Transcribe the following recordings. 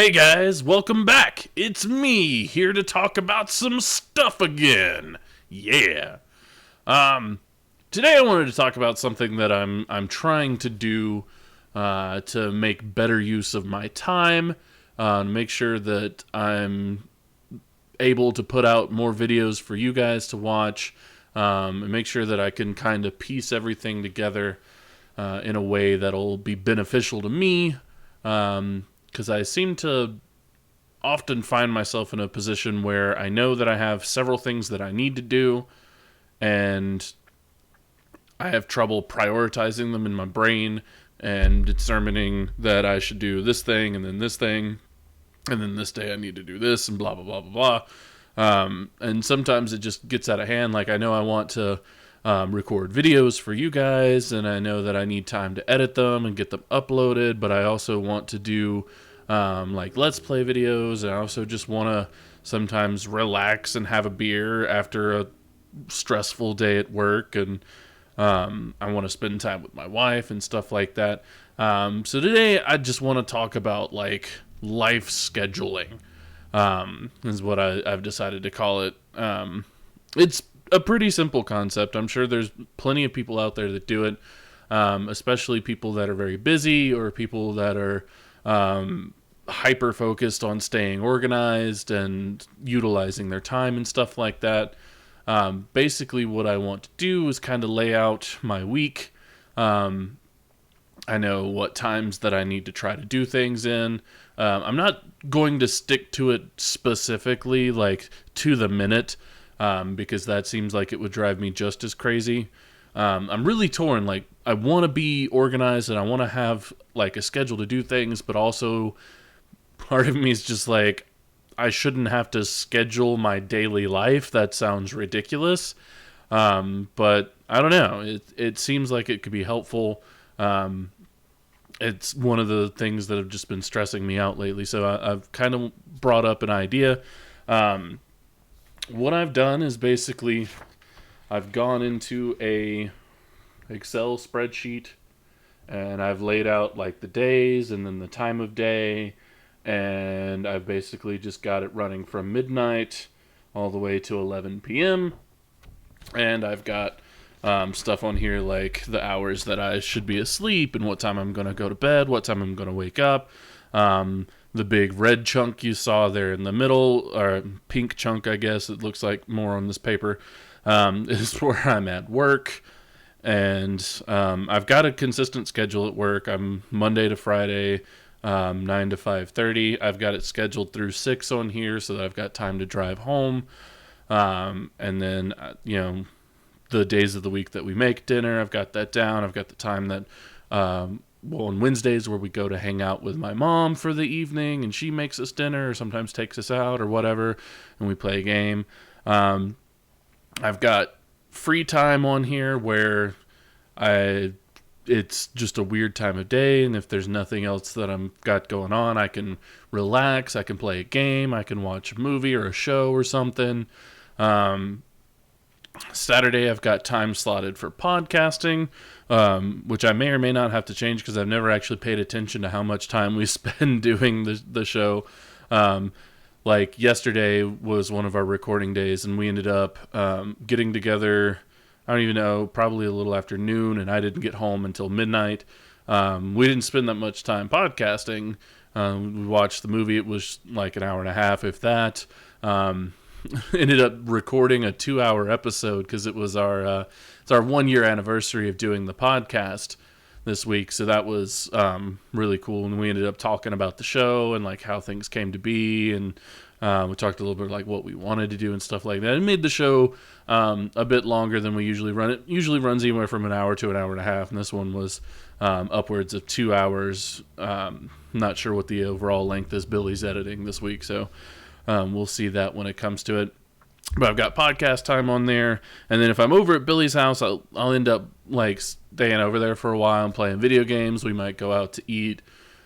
Hey guys, welcome back. It's me here to talk about some stuff again. Yeah. Today I wanted to talk about something that I'm trying to do to make better use of my time, make sure that I'm able to put out more videos for you guys to watch, and make sure that I can kind of piece everything together in a way that'll be beneficial to me. Because I seem to often find myself in a position where I know that I have several things that I need to do, and I have trouble prioritizing them in my brain and determining that I should do this thing and then this thing, and then this day I need to do this and blah, blah, blah, blah, blah. And sometimes it just gets out of hand. Like, I know I want to record videos for you guys, and I know that I need time to edit them and get them uploaded, but I also want to do like Let's Play videos, and I also just want to sometimes relax and have a beer after a stressful day at work, and I want to spend time with my wife and stuff like that. So today I just want to talk about like life scheduling, is what I've decided to call it. It's a pretty simple concept. I'm sure there's plenty of people out there that do it, especially people that are very busy or people that are hyper focused on staying organized and utilizing their time and stuff like that. Basically what I want to do is kind of lay out my week. I know what times that I need to try to do things in. I'm not going to stick to it specifically, like to the minute, because that seems like it would drive me just as crazy. I'm really torn. Like, I want to be organized and I want to have like a schedule to do things, but also part of me is just like, I shouldn't have to schedule my daily life. That sounds ridiculous. But I don't know. It seems like it could be helpful. It's one of the things that have just been stressing me out lately. So I've kind of brought up an idea. What I've done is basically I've gone into a Excel spreadsheet, and I've laid out like the days and then the time of day, and I've basically just got it running from midnight all the way to 11 p.m. And I've got stuff on here like the hours that I should be asleep and what time I'm going to go to bed, what time I'm going to wake up. The big red chunk you saw there in the middle, or pink chunk, I guess it looks like more on this paper, is where I'm at work. And I've got a consistent schedule at work. I'm Monday to Friday, 9 to 5:30. I've got it scheduled through 6 on here so that I've got time to drive home. And then, the days of the week that we make dinner, I've got that down. I've got the time that, on Wednesdays where we go to hang out with my mom for the evening, and she makes us dinner or sometimes takes us out or whatever, and we play a game. I've got free time on here where it's just a weird time of day, and if there's nothing else that I've got going on, I can relax, I can play a game, I can watch a movie or a show or something. Saturday I've got time slotted for podcasting, which I may or may not have to change because I've never actually paid attention to how much time we spend doing the show. Like yesterday was one of our recording days, and we ended up getting together, I don't even know, probably a little after noon, and I didn't get home until midnight. We didn't spend that much time podcasting. We watched the movie. It was like an hour and a half, if that. Ended up recording a 2-hour episode because it was our 1-year anniversary of doing the podcast this week. So that was really cool. And we ended up talking about the show and like how things came to be. And we talked a little bit like what we wanted to do and stuff like that. It made the show a bit longer than we usually run. It usually runs anywhere from an hour to an hour and a half. And this one was upwards of 2 hours. Not sure what the overall length is. Billy's editing this week. So we'll see that when it comes to it. But I've got podcast time on there. And then if I'm over at Billy's house, I'll end up like staying over there for a while and playing video games. We might go out to eat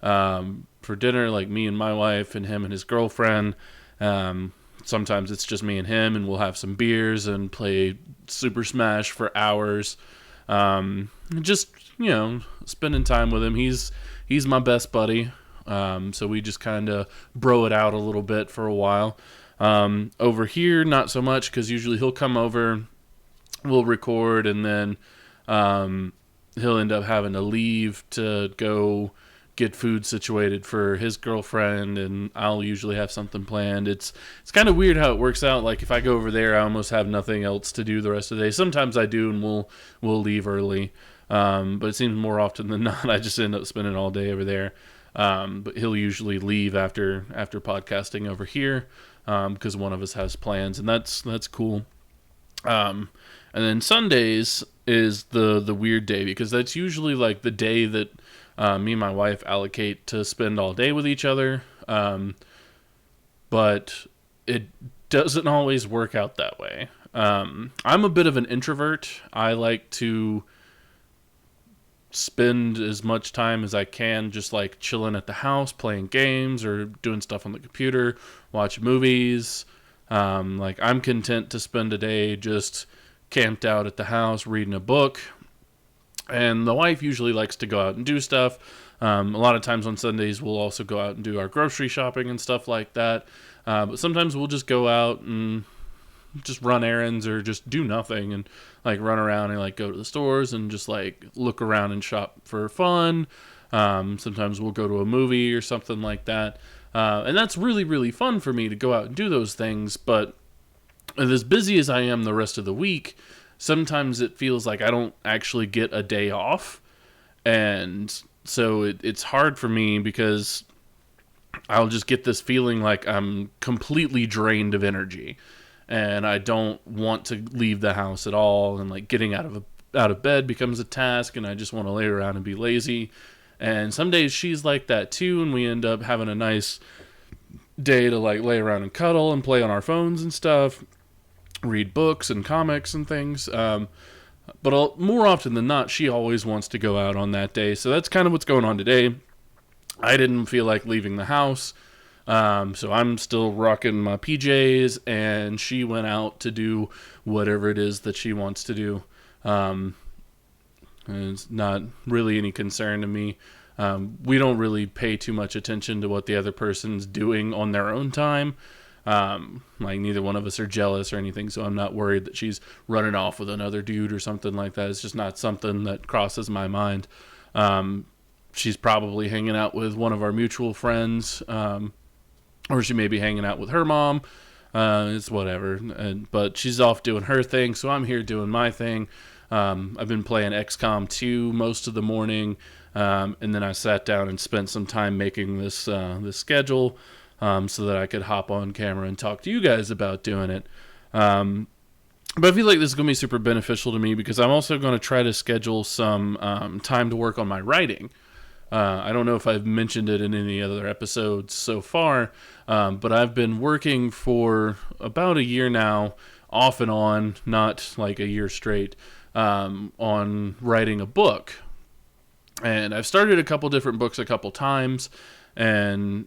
for dinner, like me and my wife and him and his girlfriend. Sometimes it's just me and him, and we'll have some beers and play Super Smash for hours. Just, spending time with him. He's my best buddy. So we just kind of bro it out a little bit for a while. Over here, not so much, because usually he'll come over, we'll record, and then he'll end up having to leave to go get food situated for his girlfriend, and I'll usually have something planned. It's kind of weird how it works out. Like, if I go over there, I almost have nothing else to do the rest of the day. Sometimes I do, and we'll leave early. But it seems more often than not, I just end up spending all day over there. But he'll usually leave after podcasting over here, because one of us has plans, and that's cool. And then Sundays is the weird day, because that's usually like the day that me and my wife allocate to spend all day with each other. But it doesn't always work out that way. I'm a bit of an introvert. I like to spend as much time as I can just like chilling at the house, playing games or doing stuff on the computer, watch movies. Like, I'm content to spend a day just camped out at the house reading a book. And the wife usually likes to go out and do stuff. A lot of times on Sundays we'll also go out and do our grocery shopping and stuff like that. But sometimes we'll just go out and just run errands or just do nothing and like run around and like go to the stores and just like look around and shop for fun. Sometimes we'll go to a movie or something like that. And that's really, really fun for me to go out and do those things. But as busy as I am the rest of the week, sometimes it feels like I don't actually get a day off. And so it's hard for me, because I'll just get this feeling like I'm completely drained of energy. And I don't want to leave the house at all. And like getting out of bed becomes a task, and I just want to lay around and be lazy. And some days she's like that too, and we end up having a nice day to like lay around and cuddle and play on our phones and stuff, read books and comics and things. But more often than not, she always wants to go out on that day. So that's kind of what's going on today. I didn't feel like leaving the house. So I'm still rocking my PJs, and she went out to do whatever it is that she wants to do. And it's not really any concern to me. We don't really pay too much attention to what the other person's doing on their own time. Like, neither one of us are jealous or anything, so I'm not worried that she's running off with another dude or something like that. It's just not something that crosses my mind. She's probably hanging out with one of our mutual friends, or she may be hanging out with her mom. It's whatever. But she's off doing her thing, so I'm here doing my thing. I've been playing XCOM 2 most of the morning, and then I sat down and spent some time making this schedule, so that I could hop on camera and talk to you guys about doing it. But I feel like this is going to be super beneficial to me, because I'm also going to try to schedule some time to work on my writing. I don't know if I've mentioned it in any other episodes so far, but I've been working for about a year now, off and on, not like a year straight, on writing a book. And I've started a couple different books a couple times, and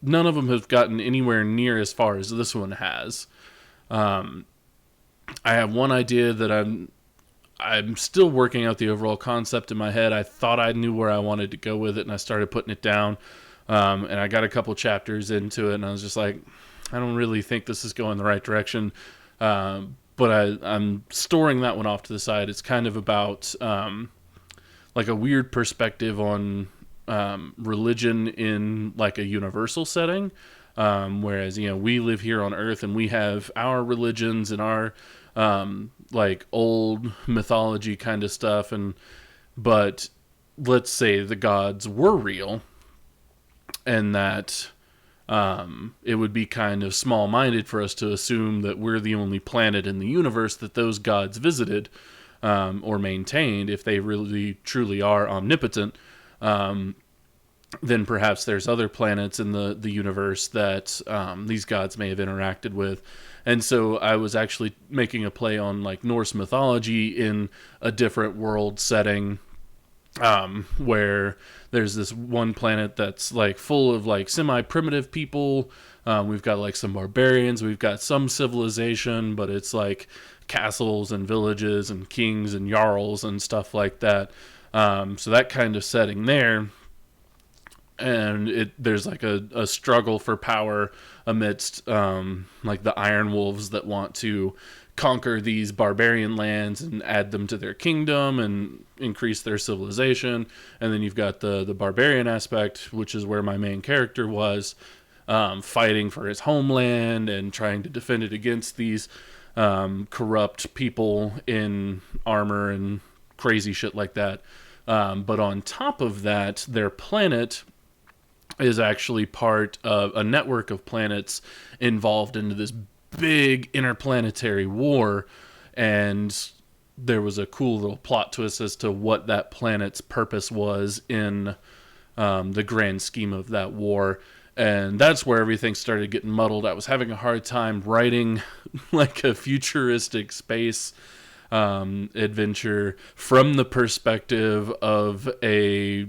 none of them have gotten anywhere near as far as this one has. I have one idea that I'm still working out the overall concept in my head. I thought I knew where I wanted to go with it, and I started putting it down. And I got a couple chapters into it, and I was just like, I don't really think this is going the right direction. But I'm storing that one off to the side. It's kind of about like a weird perspective on religion in like a universal setting. Whereas, we live here on Earth, and we have our religions and our like old mythology kind of stuff, but let's say the gods were real, and that it would be kind of small-minded for us to assume that we're the only planet in the universe that those gods visited or maintained. If they really truly are omnipotent, then perhaps there's other planets in the universe that these gods may have interacted with. And so I was actually making a play on like Norse mythology in a different world setting, where there's this one planet that's like full of like semi-primitive people. We've got like some barbarians, we've got some civilization, but it's like castles and villages and kings and jarls and stuff like that. So that kind of setting there. and there's like a struggle for power amidst like the Iron Wolves that want to conquer these barbarian lands and add them to their kingdom and increase their civilization. And then you've got the barbarian aspect, which is where my main character was, fighting for his homeland and trying to defend it against these corrupt people in armor and crazy shit like that. But on top of that, their planet is actually part of a network of planets involved into this big interplanetary war. And there was a cool little plot twist as to what that planet's purpose was in the grand scheme of that war. And that's where everything started getting muddled. I was having a hard time writing like a futuristic space adventure from the perspective of a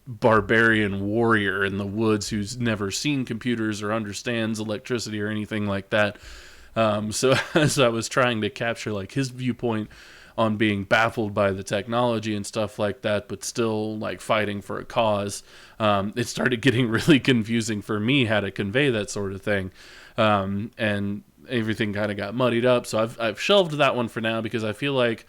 barbarian warrior in the woods who's never seen computers or understands electricity or anything like that. So as I was trying to capture like his viewpoint on being baffled by the technology and stuff like that, but still like fighting for a cause, it started getting really confusing for me how to convey that sort of thing. And everything kind of got muddied up. So I've shelved that one for now because I feel like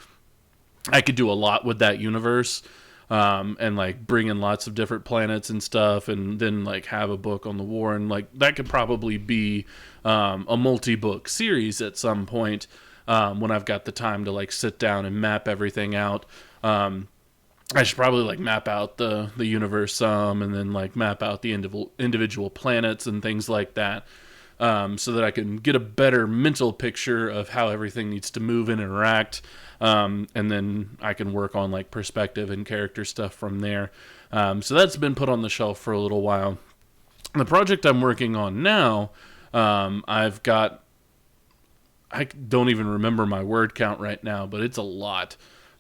I could do a lot with that universe. And like bring in lots of different planets and stuff, and then like have a book on the war, and like that could probably be a multi-book series at some point when I've got the time to like sit down and map everything out. I should probably like map out the universe some, and then like map out the individual planets and things like that, so that I can get a better mental picture of how everything needs to move and interact. And then I can work on like perspective and character stuff from there. So that's been put on the shelf for a little while. The project I'm working on now, I don't even remember my word count right now, but it's a lot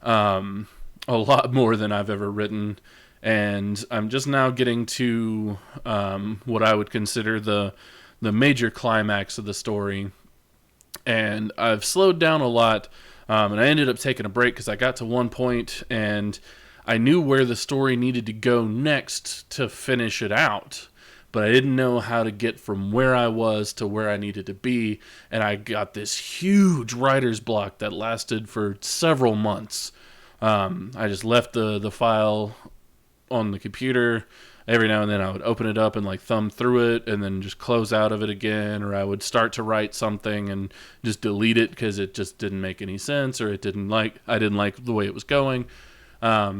more than I've ever written. And I'm just now getting to what I would consider the major climax of the story. And I've slowed down a lot. And I ended up taking a break because I got to one point and I knew where the story needed to go next to finish it out. But I didn't know how to get from where I was to where I needed to be. And I got this huge writer's block that lasted for several months. I just left the file on the computer. Every now and then I would open it up and like thumb through it and then just close out of it again, or I would start to write something and just delete it because it just didn't make any sense, or I didn't like the way it was going. I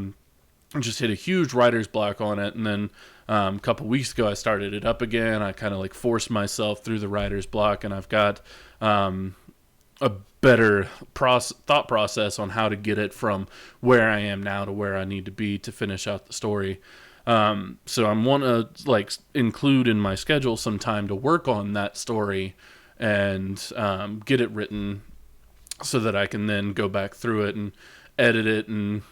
just hit a huge writer's block on it, and then a couple weeks ago I started it up again. I kind of like forced myself through the writer's block, and I've got a better thought process on how to get it from where I am now to where I need to be to finish out the story. So I want to like include in my schedule some time to work on that story and get it written so that I can then go back through it and edit it and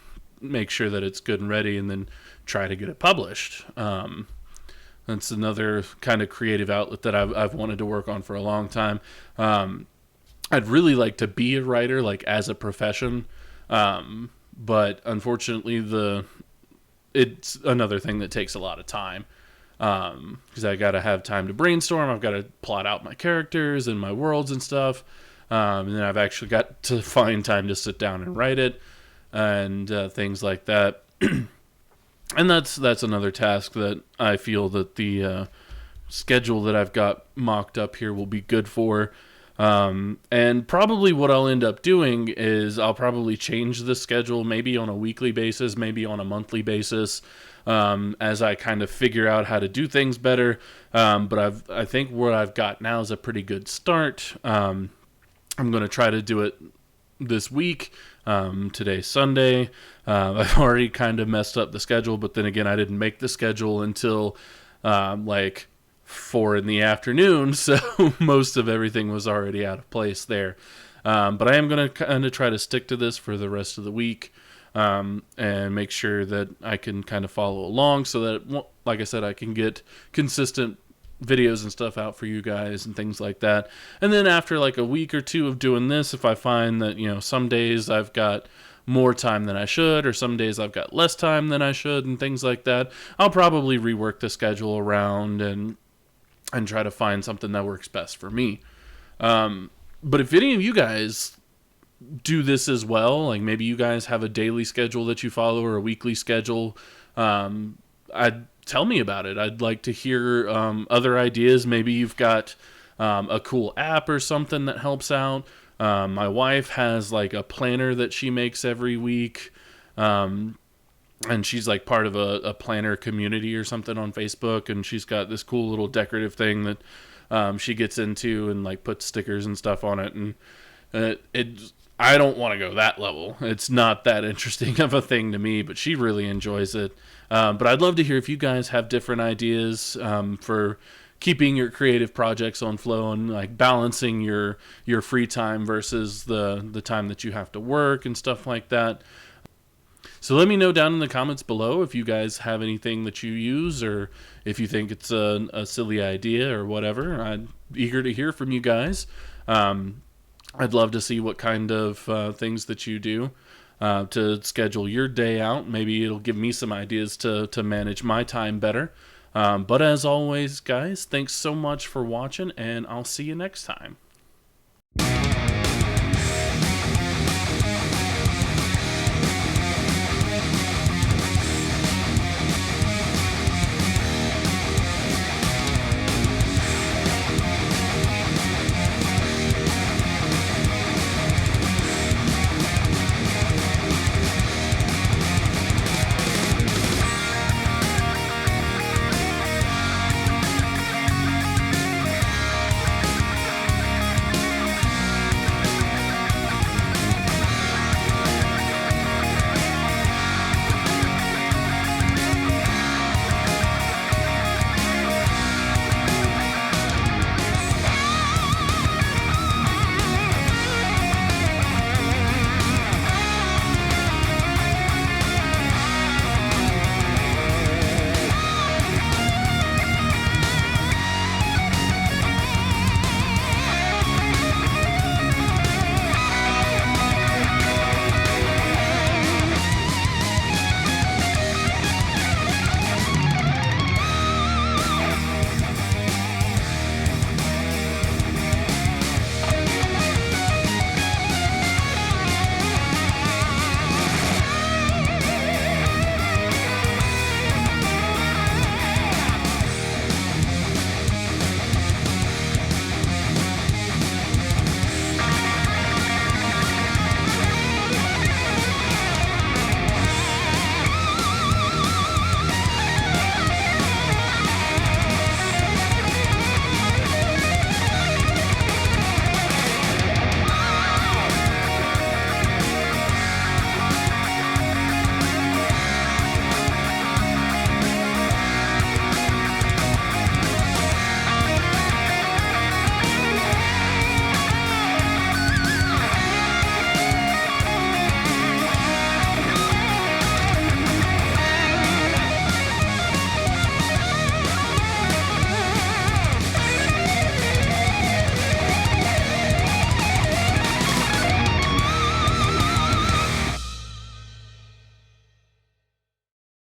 make sure that it's good and ready, and then try to get it published. That's another kind of creative outlet that I've wanted to work on for a long time. I'd really like to be a writer, like as a profession, but unfortunately it's another thing that takes a lot of time, because I got to have time to brainstorm. I've got to plot out my characters and my worlds and stuff, and then I've actually got to find time to sit down and write it and things like that. And that's another task that I feel that the schedule that I've got mocked up here will be good for. And probably what I'll end up doing is I'll probably change the schedule, maybe on a weekly basis, maybe on a monthly basis, as I kind of figure out how to do things better. But I think what I've got now is a pretty good start. I'm going to try to do it this week. Today's Sunday. I've already kind of messed up the schedule, but then again, I didn't make the schedule until, like 4 PM, so most of everything was already out of place there. But I am going to kind of try to stick to this for the rest of the week, and make sure that I can kind of follow along so that, like I said, I can get consistent videos and stuff out for you guys and things like that. And then after like a week or two of doing this, if I find that, some days I've got more time than I should, or some days I've got less time than I should, and things like that, I'll probably rework the schedule around and try to find something that works best for me. But if any of you guys do this as well, like maybe you guys have a daily schedule that you follow or a weekly schedule, I'd tell me about it. I'd like to hear other ideas. Maybe you've got a cool app or something that helps out. My wife has like a planner that she makes every week. And she's like part of a planner community or something on Facebook, and she's got this cool little decorative thing that she gets into and like puts stickers and stuff on it. And I don't want to go that level. It's not that interesting of a thing to me, but she really enjoys it. But I'd love to hear if you guys have different ideas for keeping your creative projects on flow and like balancing your free time versus the time that you have to work and stuff like that. So let me know down in the comments below if you guys have anything that you use, or if you think it's a silly idea or whatever. I'm eager to hear from you guys. I'd love to see what kind of things that you do to schedule your day out. Maybe it'll give me some ideas to manage my time better. But as always, guys, thanks so much for watching, and I'll see you next time.